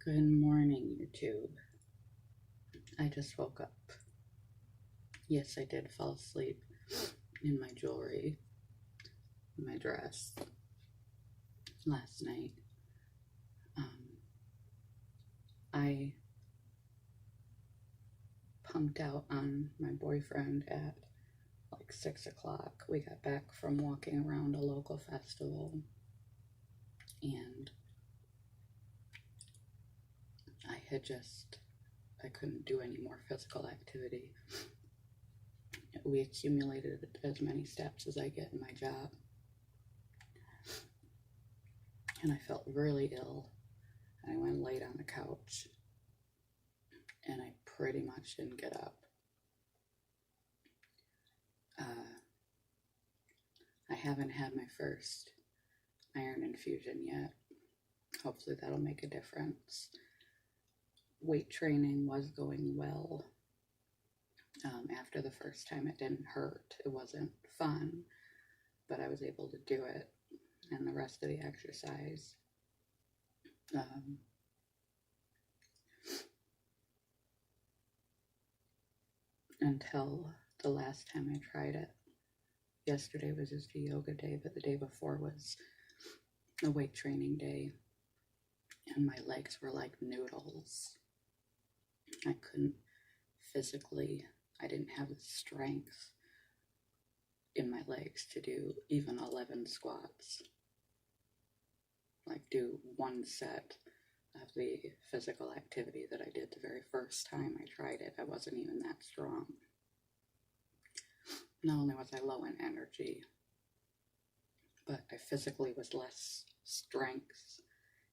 Good morning, YouTube. I just woke up. Yes, I did fall asleep in my jewelry, in my dress last night. I punked out on my boyfriend at like 6 o'clock. We got back from walking around a local festival, and I couldn't do any more physical activity. We accumulated as many steps as I get in my job, and I felt really ill. I went and laid on the couch, and I pretty much didn't get up. I haven't had my first iron infusion yet. Hopefully that'll make a difference. Weight training was going well. After the first time, it didn't hurt. It wasn't fun, but I was able to do it. And the rest of the exercise, until the last time I tried it. Yesterday was just a yoga day, but the day before was a weight training day, and my legs were like noodles. I couldn't physically, I didn't have the strength in my legs to do even 11 squats. Like do one set of the physical activity that I did the very first time I tried it. I wasn't even that strong. Not only was I low in energy, but I physically was less strength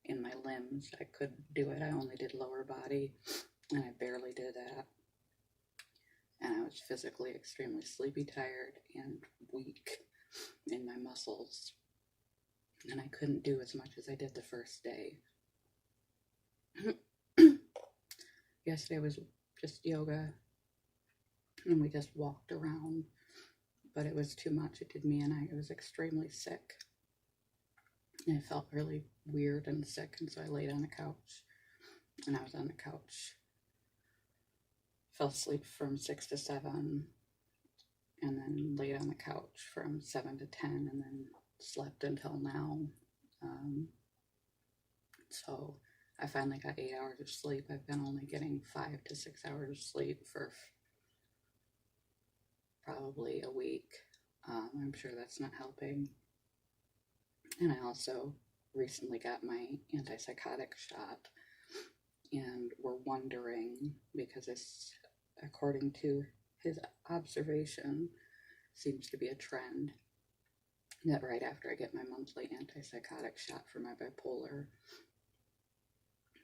in my limbs. I couldn't do it. I only did lower body, and I barely did that. And I was physically extremely sleepy, tired, and weak in my muscles. And I couldn't do as much as I did the first day. Yesterday was just yoga, and we just walked around, but it was too much. It did me in. I was extremely sick, and I felt really weird and sick, and so I laid on the couch, and I was on the couch. Fell asleep from 6 to 7, and then laid on the couch from 7 to 10, and then slept until now. So I finally got 8 hours of sleep. I've been only getting 5 to 6 hours of sleep for probably a week. I'm sure that's not helping. And I also recently got my antipsychotic shot, and we're wondering, because it's, according to his observation, seems to be a trend, that right after I get my monthly antipsychotic shot for my bipolar,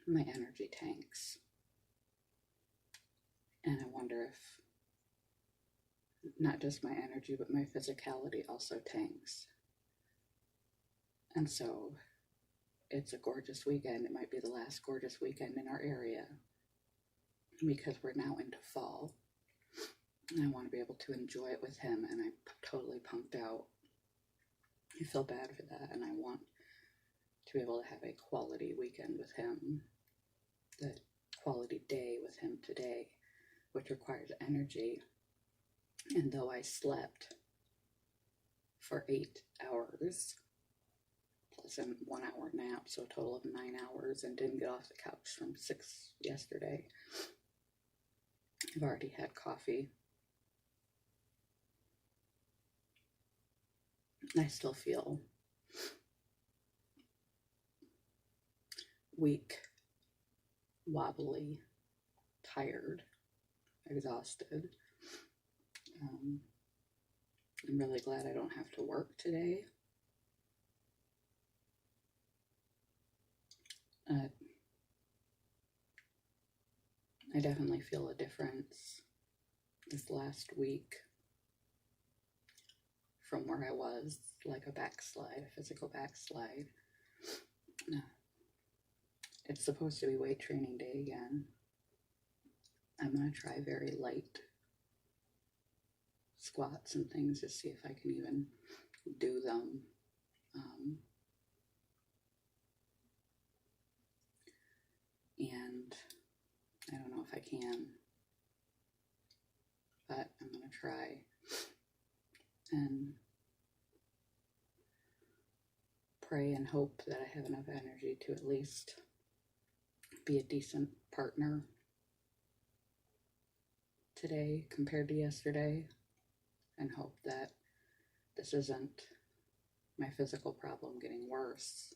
my energy tanks. And I wonder if not just my energy, but my physicality also tanks. And so it's a gorgeous weekend. It might be the last gorgeous weekend in our area, because we're now into fall. And I want to be able to enjoy it with him, and I'm totally pumped out. I feel bad for that, and I want to be able to have a quality weekend with him, the quality day with him today, which requires energy. And though I slept for 8 hours, plus a 1 hour nap, so a total of 9 hours, and didn't get off the couch from 6 yesterday, I've already had coffee. I still feel weak, wobbly, tired, exhausted. I'm really glad I don't have to work today. I definitely feel a difference this last week from where I was, like a backslide, a physical backslide. It's supposed to be weight training day again. I'm going to try very light squats and things to see if I can even do them. I can. But I'm going to try and pray and hope that I have enough energy to at least be a decent partner today compared to yesterday, and hope that this isn't my physical problem getting worse.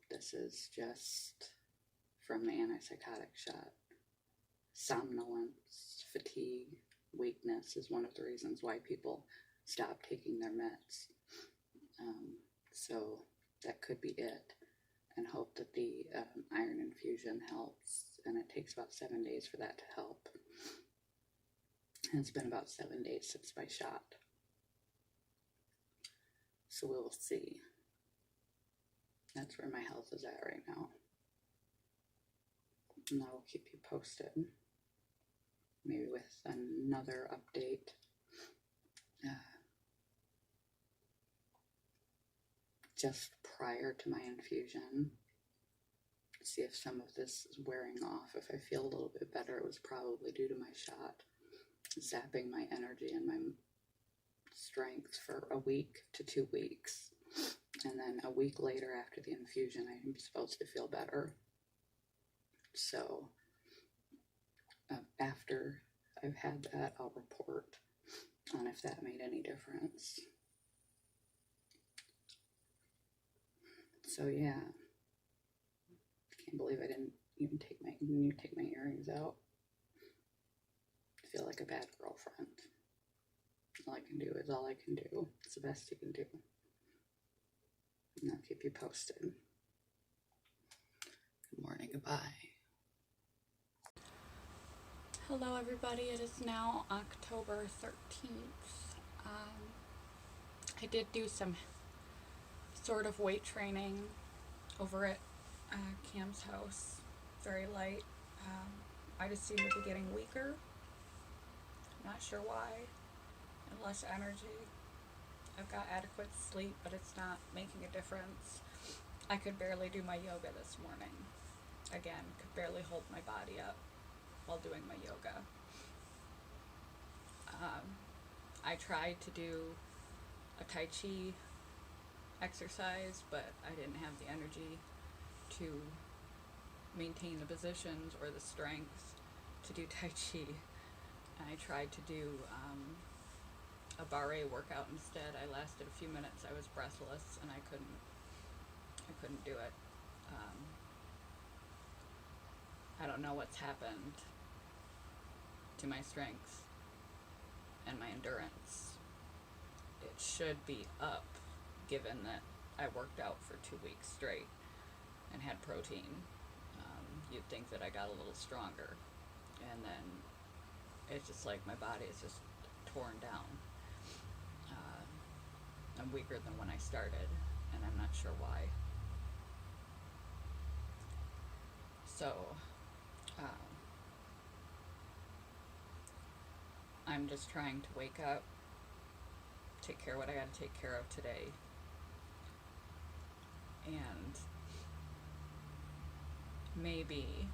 This is just from the antipsychotic shot. Somnolence, fatigue, weakness is one of the reasons why people stop taking their meds. So that could be it, and hope that the iron infusion helps, and it takes about 7 days for that to help. And it's been about 7 days since my shot. So we'll see. That's where my health is at right now. And I will keep you posted. Maybe with another update. Just prior to my infusion. See if some of this is wearing off. If I feel a little bit better, it was probably due to my shot. Zapping my energy and my strength for a week to 2 weeks. And then a week later after the infusion, I'm supposed to feel better. So after I've had that, I'll report on if that made any difference. So yeah, can't believe I didn't even take my earrings out. I feel like a bad girlfriend. All I can do is all I can do. It's the best you can do. And I'll keep you posted. Good morning, goodbye. Hello everybody, it is now October 13th. I did do some sort of weight training over at Cam's house, very light. I just seem to be getting weaker, not sure why, and less energy. I've got adequate sleep, but it's not making a difference. I could barely do my yoga this morning. Again, could barely hold my body up while doing my yoga. I tried to do a Tai Chi exercise, but I didn't have the energy to maintain the positions or the strength to do Tai Chi. And I tried to do a barre workout instead. I lasted a few minutes. I was breathless and I couldn't do it. I don't know what's happened to my strength and my endurance. It should be up, given that I worked out for 2 weeks straight and had protein. You'd think that I got a little stronger, and then it's just like my body is just torn down. I'm weaker than when I started, and I'm not sure why. So I'm just trying to wake up, take care of what I gotta take care of today, and maybe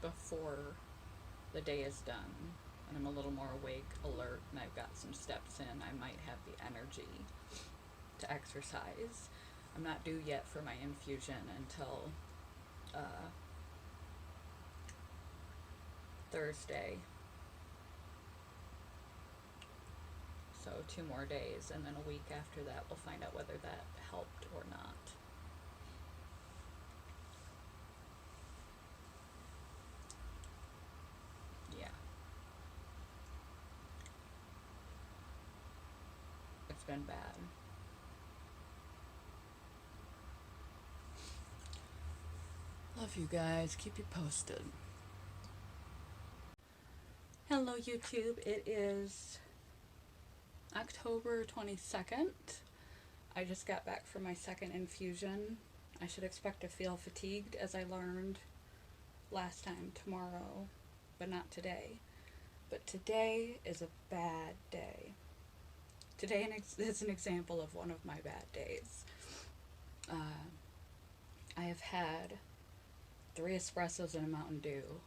before the day is done and I'm a little more awake, alert, and I've got some steps in, I might have the energy to exercise. I'm not due yet for my infusion until Thursday. So 2 more days, and then a week after that we'll find out whether that helped or not. Yeah. It's been bad. Love you guys. Keep you posted. Hello YouTube. It is October 22nd. I just got back from my second infusion. I should expect to feel fatigued, as I learned last time, tomorrow, but not today. But today is a bad day. Today is an example of one of my bad days. I have had 3 espressos and a Mountain Dew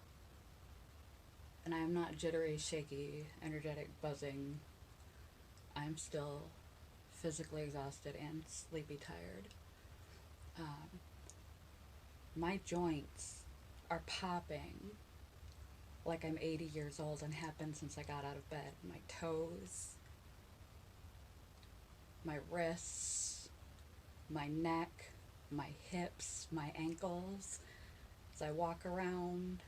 And I am not jittery, shaky, energetic, buzzing. I'm still physically exhausted and sleepy tired. Um, my joints are popping like I'm 80 years old and have been since I got out of bed. My toes, my wrists, my neck, my hips, my ankles, as I walk around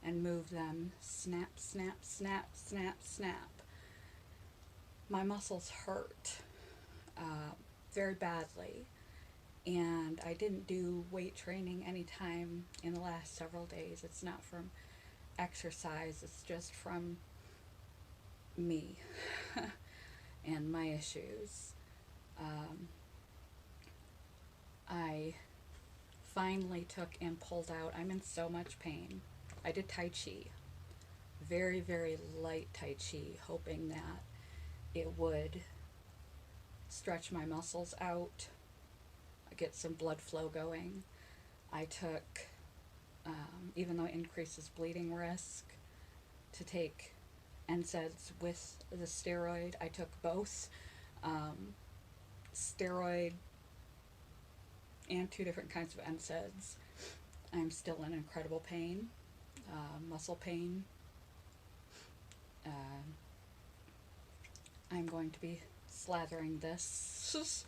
and move them, snap, snap, snap, snap, snap. My muscles hurt very badly, and I didn't do weight training anytime in the last several days. It's not from exercise, it's just from me and my issues. I finally took and pulled out, I'm in so much pain. I did Tai Chi, very, very light Tai Chi, hoping that it would stretch my muscles out, get some blood flow going. I took, even though it increases bleeding risk, to take NSAIDs with the steroid. I took both steroid and 2 different kinds of NSAIDs. I'm still in incredible pain, muscle pain. I'm going to be slathering this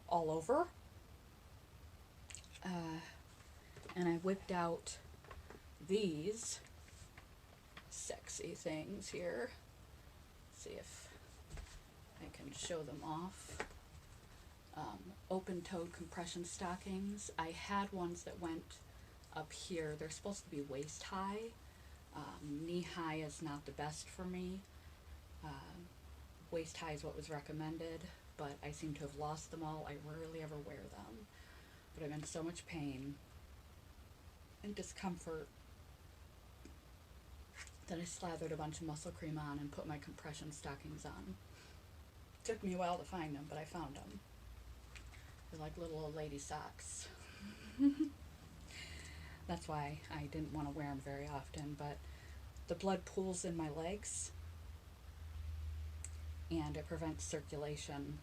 all over. And I whipped out these sexy things here. Let's see if I can show them off. Open-toed compression stockings. I had ones that went up here. They're supposed to be waist high. Knee high is not the best for me. Waist high is what was recommended, but I seem to have lost them all. I rarely ever wear them. But I'm in so much pain and discomfort that I slathered a bunch of muscle cream on and put my compression stockings on. Took me a while to find them, but I found them. They're like little old lady socks. That's why I didn't want to wear them very often, but the blood pools in my legs and it prevents circulation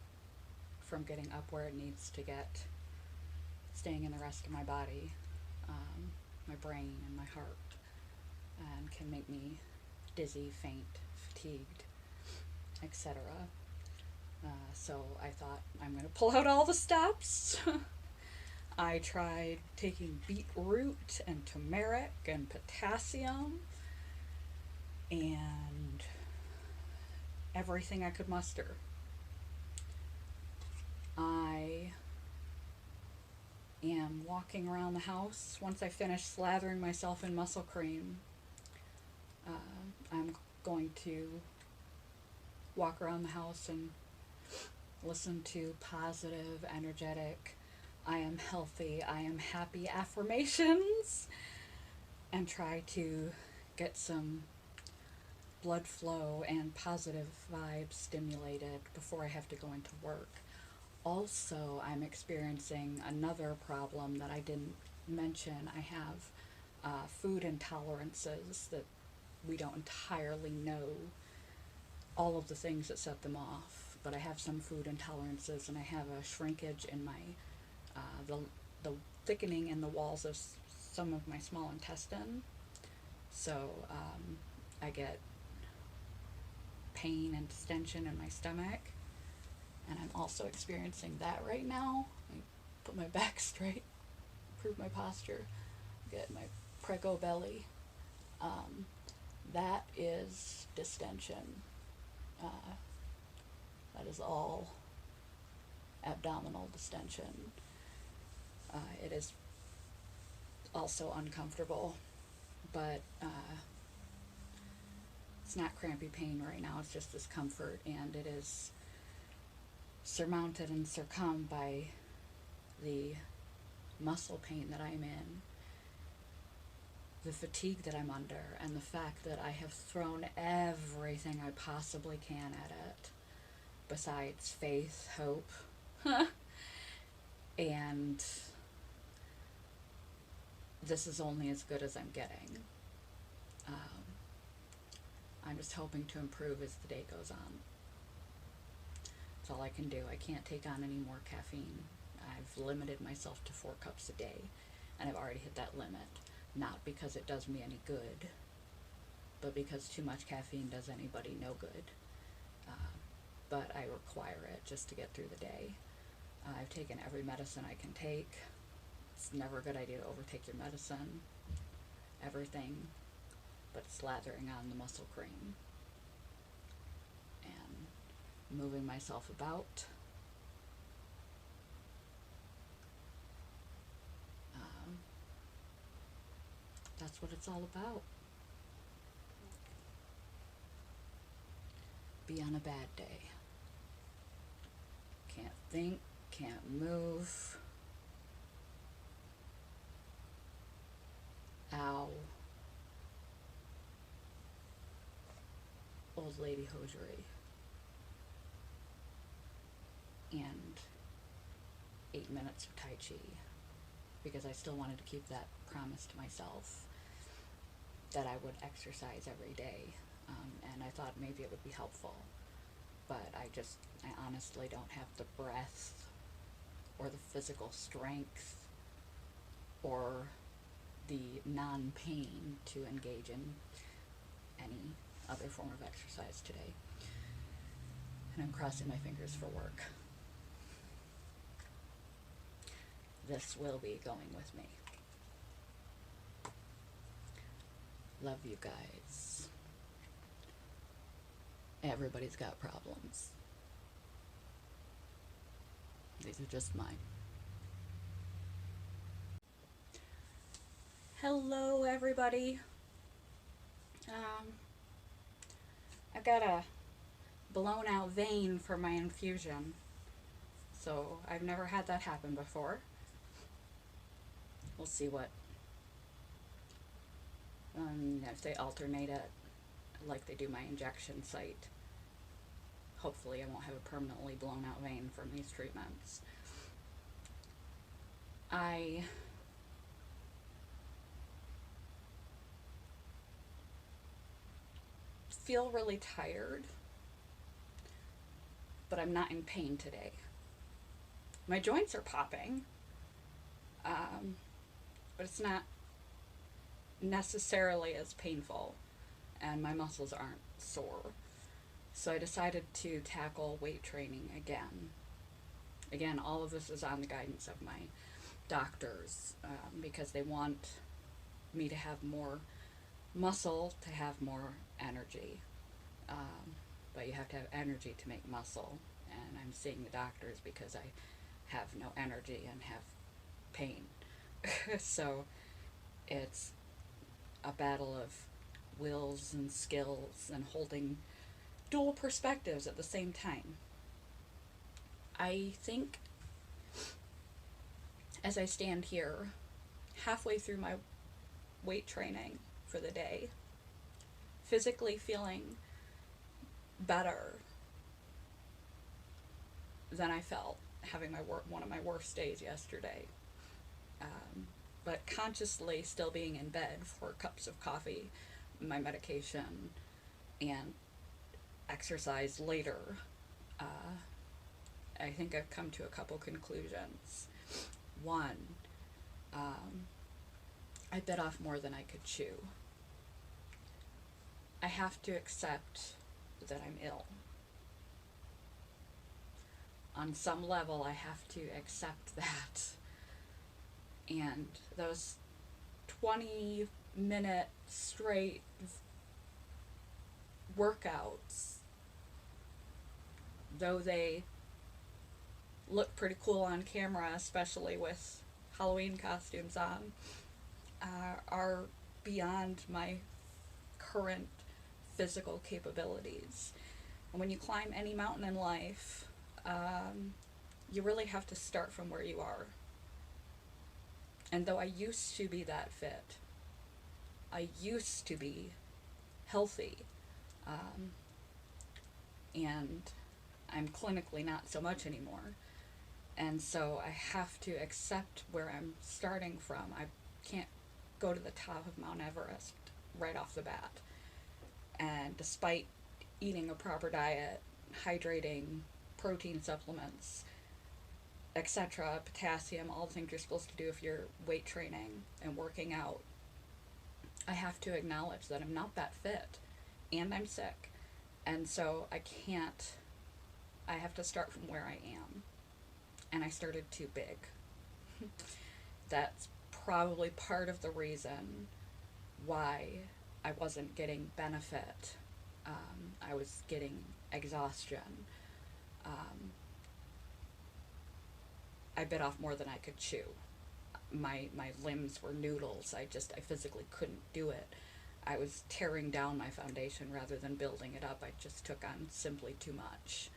from getting up where it needs to get, staying in the rest of my body, my brain and my heart, and can make me dizzy, faint, fatigued, etc. So I thought, I'm going to pull out all the stops. I tried taking beetroot and turmeric and potassium and everything I could muster. I am walking around the house. Once I finish slathering myself in muscle cream, I'm going to walk around the house and listen to positive, energetic, I am healthy, I am happy affirmations, and try to get some blood flow and positive vibes stimulated before I have to go into work. Also, I'm experiencing another problem that I didn't mention. I have food intolerances that we don't entirely know all of the things that set them off, but I have some food intolerances, and I have a shrinkage in my the thickening in the walls of some of my small intestine. So I get pain and distension in my stomach, and I'm also experiencing that right now. I put my back straight, improve my posture, get my prego belly. That is distension. That is all abdominal distension. It is also uncomfortable, but it's not crampy pain right now, it's just discomfort, and it is surmounted and succumbed by the muscle pain that I'm in, the fatigue that I'm under, and the fact that I have thrown everything I possibly can at it, besides faith, hope, and this is only as good as I'm getting. Um, I'm just hoping to improve as the day goes on. That's all I can do. I can't take on any more caffeine. I've limited myself to 4 cups a day, and I've already hit that limit. Not because it does me any good, but because too much caffeine does anybody no good. But I require it just to get through the day. I've taken every medicine I can take. It's never a good idea to overtake your medicine. Everything but slathering on the muscle cream and moving myself about. That's what it's all about. Be on a bad day. Can't think, can't move. Ow. Old lady hoisery. And 8 minutes of Tai Chi. Because I still wanted to keep that promise to myself that I would exercise every day. And I thought maybe it would be helpful. But I honestly don't have the breath or the physical strength or the non-pain to engage in any other form of exercise today. And I'm crossing my fingers for work. This will be going with me. Love you guys. Everybody's got problems. These are just mine. Hello, everybody. I've got a blown out vein for my infusion. So I've never had that happen before. We'll see what, if they alternate it like they do my injection site. Hopefully I won't have a permanently blown out vein from these treatments. I feel really tired, but I'm not in pain today. My joints are popping, but it's not necessarily as painful, and my muscles aren't sore. So I decided to tackle weight training again. Again, all of this is on the guidance of my doctors, because they want me to have more muscle to have more energy. But you have to have energy to make muscle, and I'm seeing the doctors because I have no energy and have pain. So it's a battle of wills and skills and holding dual perspectives at the same time. I think as I stand here halfway through my weight training for the day, physically feeling better than I felt having one of my worst days yesterday, but consciously still being in bed, 4 cups of coffee, my medication, and exercise later. I think I've come to a couple conclusions. One, I bit off more than I could chew. I have to accept that I'm ill. On some level, I have to accept that. And those 20-minute straight workouts, though they look pretty cool on camera, especially with Halloween costumes on, are beyond my current physical capabilities. And when you climb any mountain in life, you really have to start from where you are. And though I used to be that fit, I used to be healthy, and I'm clinically not so much anymore. And so I have to accept where I'm starting from. I can't go to the top of Mount Everest right off the bat. And despite eating a proper diet, hydrating, protein supplements, etc., potassium, all the things you're supposed to do if you're weight training and working out, I have to acknowledge that I'm not that fit and I'm sick. And so I have to start from where I am. And I started too big. That's probably part of the reason why I wasn't getting benefit. I was getting exhaustion. I bit off more than I could chew. My limbs were noodles. I physically couldn't do it. I was tearing down my foundation rather than building it up. I just took on simply too much.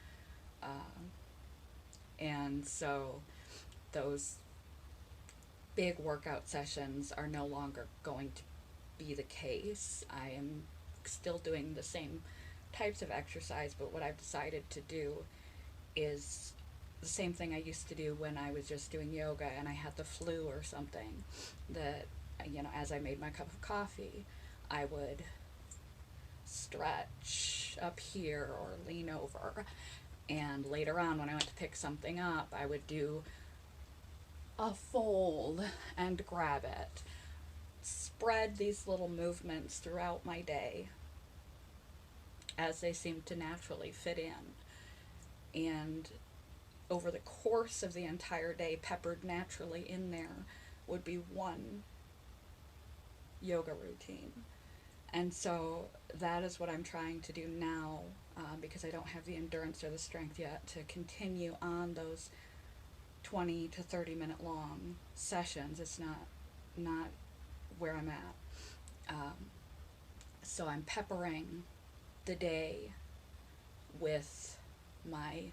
And so those big workout sessions are no longer going to be the case. I am still doing the same types of exercise, but what I've decided to do is the same thing I used to do when I was just doing yoga and I had the flu or something, that, as I made my cup of coffee, I would stretch up here or lean over. And later on, when I went to pick something up, I would do a fold and grab it. Spread these little movements throughout my day as they seemed to naturally fit in. And over the course of the entire day, peppered naturally in there, would be one yoga routine. And so that is what I'm trying to do now, because I don't have the endurance or the strength yet to continue on those 20 to 30 minute long sessions. It's not where I'm at. So I'm peppering the day with my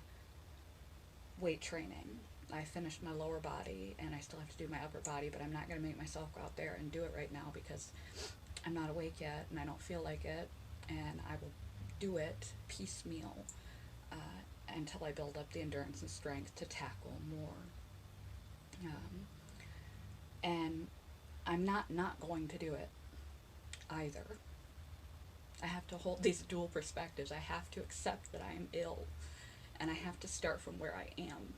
weight training. I finished my lower body and I still have to do my upper body, but I'm not going to make myself go out there and do it right now because I'm not awake yet and I don't feel like it, and I will do it piecemeal until I build up the endurance and strength to tackle more. And I'm not going to do it either. I have to hold these dual perspectives. I have to accept that I am ill, and I have to start from where I am.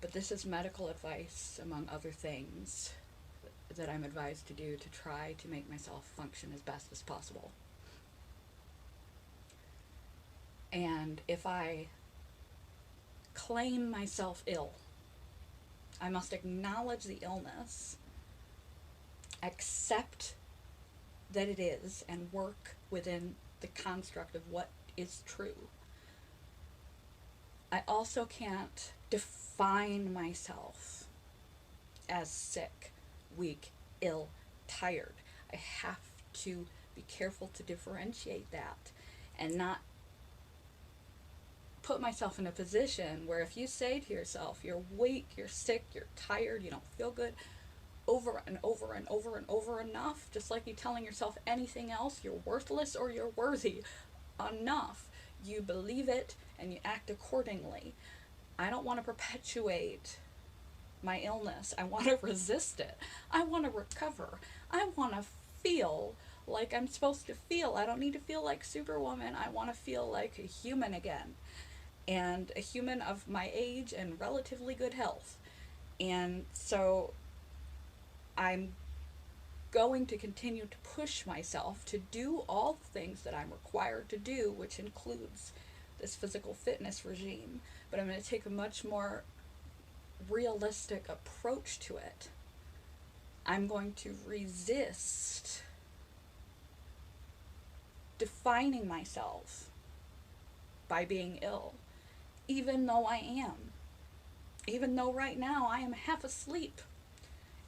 But this is medical advice, among other things, that I'm advised to do to try to make myself function as best as possible. And if I claim myself ill, I must acknowledge the illness, accept that it is, and work within the construct of what is true. I also can't define myself as sick, weak, ill, tired. I have to be careful to differentiate that and not put myself in a position where if you say to yourself, you're weak, you're sick, you're tired, you don't feel good, over and over and over and over enough, just like you telling yourself anything else, you're worthless or you're worthy enough, you believe it and you act accordingly. I don't want to perpetuate my illness. I want to resist it. I want to recover. I want to feel like I'm supposed to feel. I don't need to feel like Superwoman. I want to feel like a human again, and a human of my age and relatively good health. And so I'm going to continue to push myself to do all the things that I'm required to do, which includes this physical fitness regime, but I'm going to take a much more realistic approach to it. I'm going to resist defining myself by being ill, even though I am. Even though right now I am half asleep.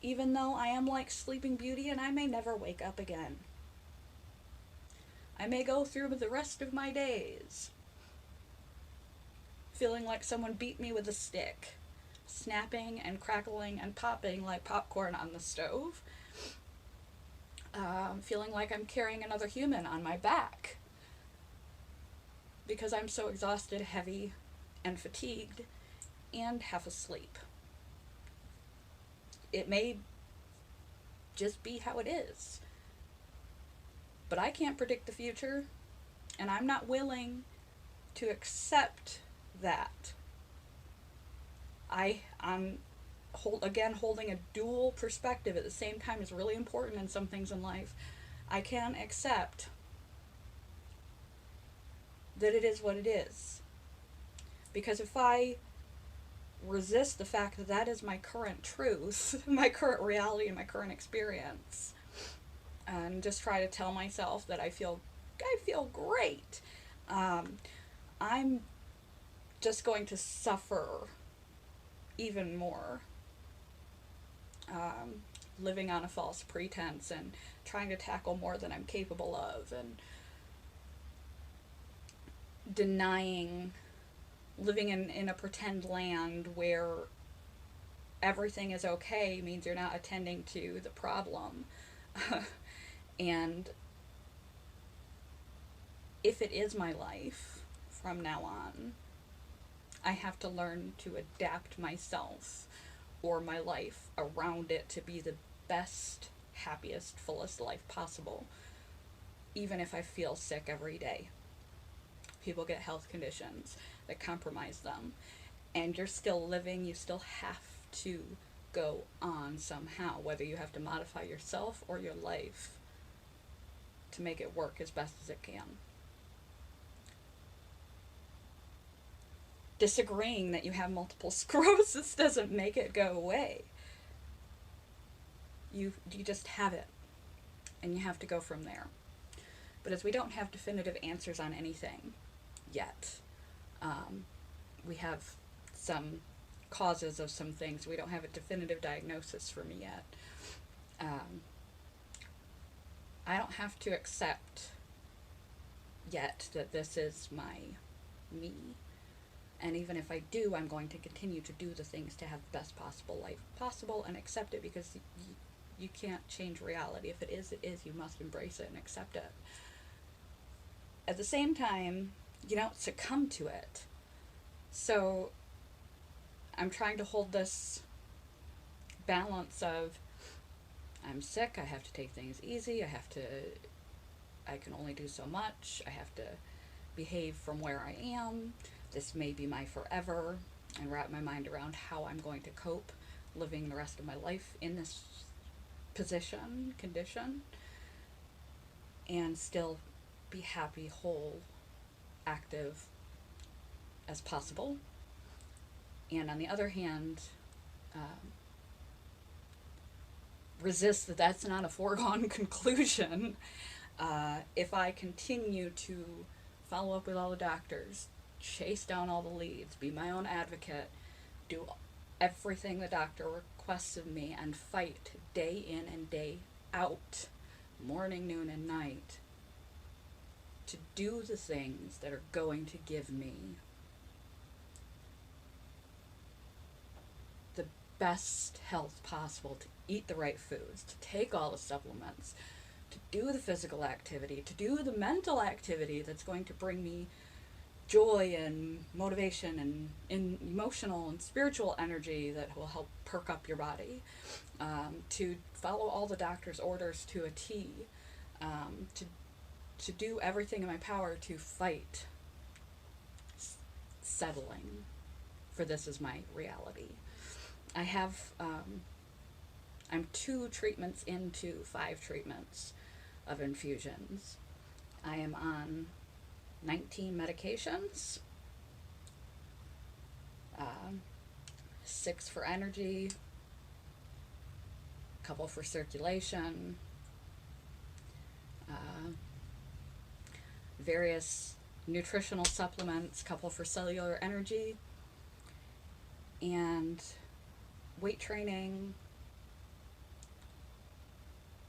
Even though I am like Sleeping Beauty and I may never wake up again. I may go through the rest of my days feeling like someone beat me with a stick, snapping and crackling and popping like popcorn on the stove, feeling like I'm carrying another human on my back because I'm so exhausted, heavy, and fatigued, and half asleep. It may just be how it is. But I can't predict the future, and I'm not willing to accept that. I'm holding a dual perspective at the same time is really important in some things in life. I can accept that it is what it is. Because if I resist the fact that that is my current truth, my current reality, and my current experience, and just try to tell myself that I feel great, um, I'm just going to suffer even more, um, living on a false pretense and trying to tackle more than I'm capable of, and denying, living in a pretend land where everything is okay means you're not attending to the problem. And if it is my life from now on, I have to learn to adapt myself or my life around it to be the best, happiest, fullest life possible, even if I feel sick every day. People get health conditions that compromise them, and you're still living, you still have to go on somehow, whether you have to modify yourself or your life to make it work as best as it can. Disagreeing that you have multiple sclerosis doesn't make it go away. You just have it, and you have to go from there. But as we don't have definitive answers on anything yet, we have some causes of some things. We don't have a definitive diagnosis for me yet. Um, I don't have to accept yet that this is me. And even if I do, I'm going to continue to do the things to have the best possible life possible and accept it, because you can't change reality. If it is, it is. You must embrace it and accept it. At the same time, you don't succumb to it. So I'm trying to hold this balance of, I'm sick, I have to take things easy, I can only do so much, I have to behave from where I am, this may be my forever, and wrap my mind around how I'm going to cope living the rest of my life in this condition, and still be happy, whole, active as possible. And on the other hand, resist that that's not a foregone conclusion. If I continue to follow up with all the doctors, chase down all the leads, be my own advocate, do everything the doctor requests of me, and fight day in and day out, morning, noon, and night, to do the things that are going to give me the best health possible, to eat the right foods, to take all the supplements, to do the physical activity, to do the mental activity that's going to bring me joy and motivation and emotional and spiritual energy that will help perk up your body, to follow all the doctor's orders to a T, to do everything in my power to fight settling for this is my reality. I have, I'm 2 treatments into 5 treatments of infusions. I am on 19 medications, 6 for energy, a couple for circulation, various nutritional supplements, a couple for cellular energy, and weight training,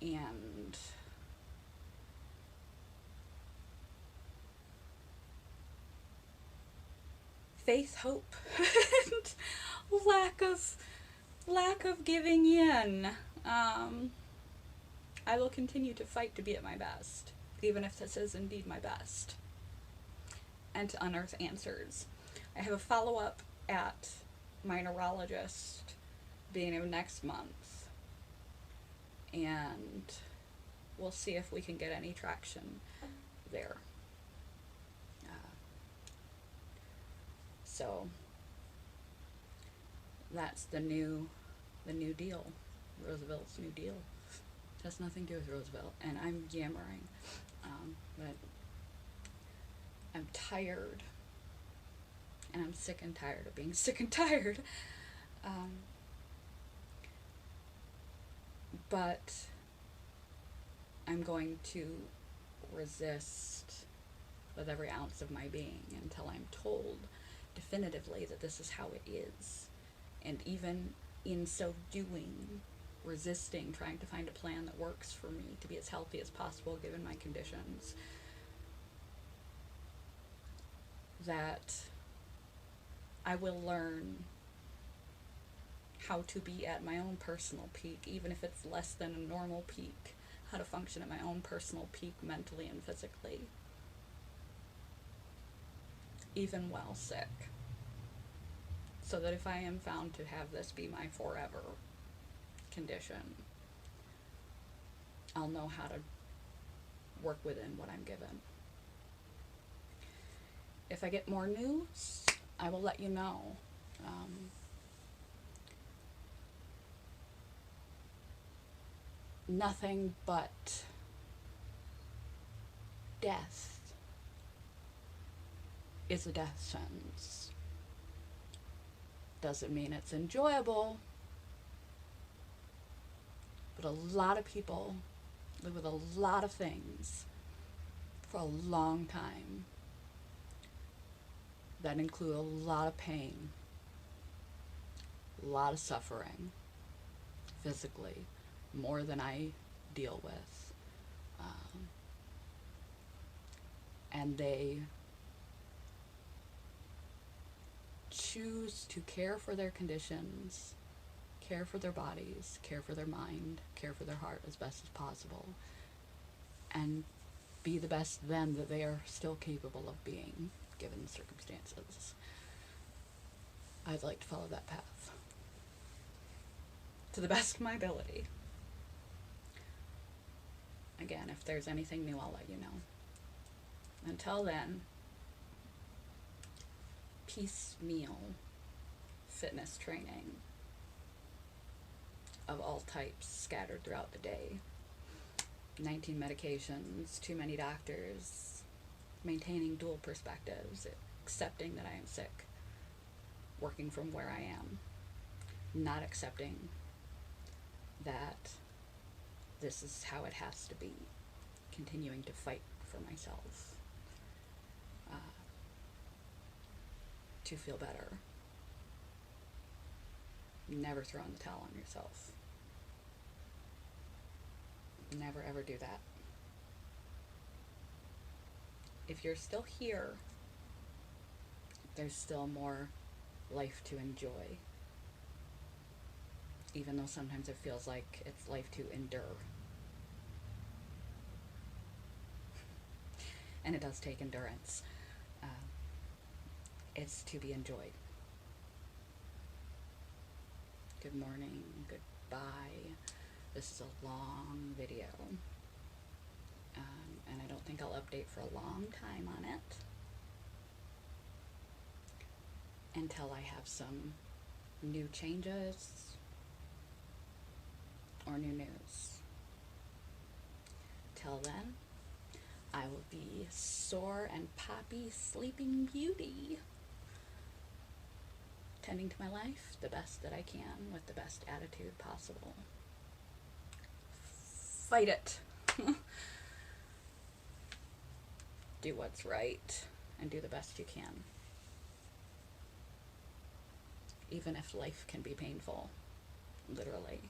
and faith, hope, and lack of giving in. I will continue to fight to be at my best, even if this is indeed my best, and to unearth answers. I have a follow-up at my neurologist beginning of next month, and we'll see if we can get any traction there. So that's the new deal, Roosevelt's New Deal. It has nothing to do with Roosevelt, and I'm yammering, but I'm tired, and I'm sick and tired of being sick and tired. But I'm going to resist with every ounce of my being until I'm told definitively that this is how it is. And even in so doing, resisting, trying to find a plan that works for me to be as healthy as possible given my conditions, that I will learn how to be at my own personal peak, even if it's less than a normal peak, how to function at my own personal peak mentally and physically, even while sick. So that if I am found to have this be my forever condition, I'll know how to work within what I'm given. If I get more news, I will let you know. Nothing but death is a death sentence. Doesn't mean it's enjoyable, but a lot of people live with a lot of things for a long time that include a lot of pain, a lot of suffering, physically, more than I deal with. And they choose to care for their conditions, care for their bodies, care for their mind, care for their heart as best as possible, and be the best them that they are still capable of being, given the circumstances. I'd like to follow that path to the best of my ability. Again, if there's anything new, I'll let you know. Until then, piecemeal fitness training of all types scattered throughout the day. 19 medications, too many doctors, maintaining dual perspectives, accepting that I am sick, working from where I am, not accepting that this is how it has to be, continuing to fight for myself, to feel better. Never throw in the towel on yourself. Never ever do that. If you're still here, there's still more life to enjoy, even though sometimes it feels like it's life to endure. And it does take endurance. It's to be enjoyed. Good morning, goodbye. This is a long video, and I don't think I'll update for a long time on it until I have some new changes or new news. Till then, I will be sore and poppy sleeping beauty, tending to my life the best that I can with the best attitude possible. Fight it. Do what's right and do the best you can. Even if life can be painful, literally.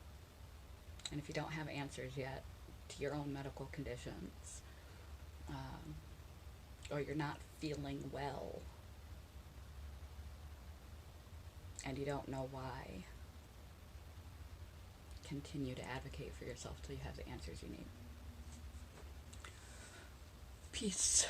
And if you don't have answers yet to your own medical conditions, or you're not feeling well, and you don't know why, continue to advocate for yourself till you have the answers you need. Peace.